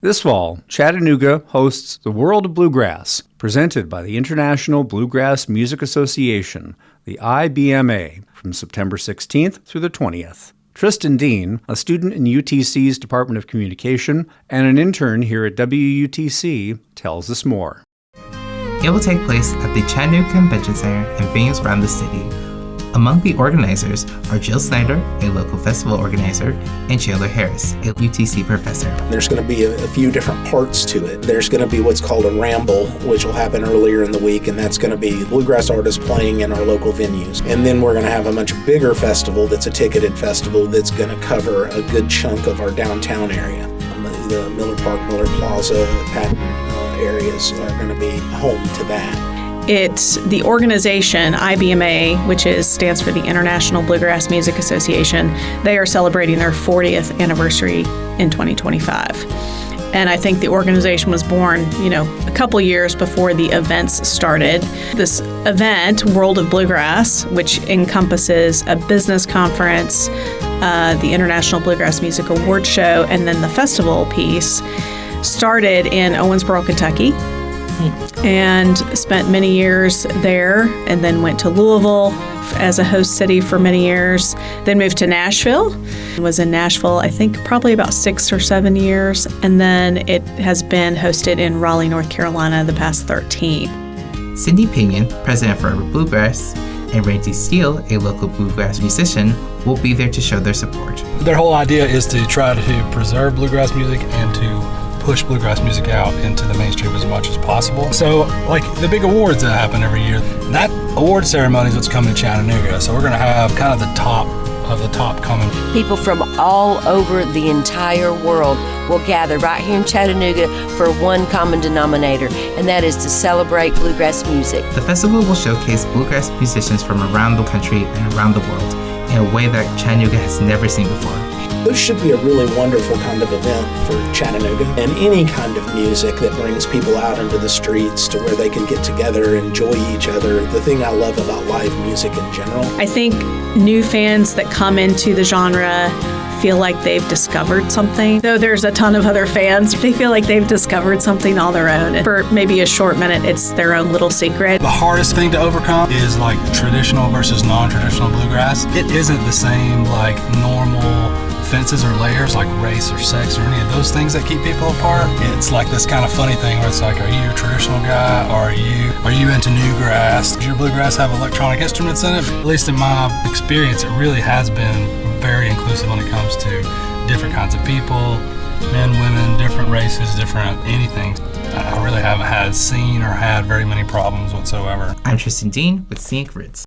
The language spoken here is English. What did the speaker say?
This fall, Chattanooga hosts the World of Bluegrass, presented by the International Bluegrass Music Association, the IBMA, from September 16th through the 20th. Tristan Dean, a student in UTC's Department of Communication and an intern here at WUTC, tells us more. It will take place at the Chattanooga Convention Center and venues around the city. Among the organizers are Jill Snyder, a local festival organizer, and Chandler Harris, a UTC professor. There's going to be a few different parts to it. There's going to be what's called a ramble, which will happen earlier in the week, and that's going to be bluegrass artists playing in our local venues. And then we're going to have a much bigger festival that's a ticketed festival that's going to cover a good chunk of our downtown area. The Miller Park, Miller Plaza, Patton areas are going to be home to that. It's the organization, IBMA, which stands for the International Bluegrass Music Association. They are celebrating their 40th anniversary in 2025. And I think the organization was born, a couple years before the events started. This event, World of Bluegrass, which encompasses a business conference, the International Bluegrass Music Awards show, and then the festival piece, started in Owensboro, Kentucky. And spent many years there, and then went to Louisville as a host city for many years, then moved to Nashville. Was in Nashville, I think, probably about 6 or 7 years, and then it has been hosted in Raleigh, North Carolina the past 13. Cindy Pinion, president for Urban Bluegrass, and Randy Steele, a local bluegrass musician, will be there to show their support. Their whole idea is to try to preserve bluegrass music and to push bluegrass music out into the mainstream as much as possible. So, like the big awards that happen every year, that award ceremony is what's coming to Chattanooga. So we're going to have kind of the top of the top coming. People from all over the entire world will gather right here in Chattanooga for one common denominator, and that is to celebrate bluegrass music. The festival will showcase bluegrass musicians from around the country and around the world in a way that Chattanooga has never seen before. This should be a really wonderful kind of event for Chattanooga, and any kind of music that brings people out into the streets to where they can get together and enjoy each other. The thing I love about live music in general. I think new fans that come into the genre feel like they've discovered something. Though there's a ton of other fans, they feel like they've discovered something on their own. And for maybe a short minute, it's their own little secret. The hardest thing to overcome is like traditional versus non-traditional bluegrass. It isn't the same like normal fences or layers like race or sex or any of those things that keep people apart. It's like this kind of funny thing where it's like, are you a traditional guy or are you into new grass? Does your bluegrass have electronic instruments in it? At least in my experience, it really has been very inclusive when it comes to different kinds of people, men, women, different races, different anything. I really haven't seen or had very many problems whatsoever. I'm Tristan Dean with Scenic Roots.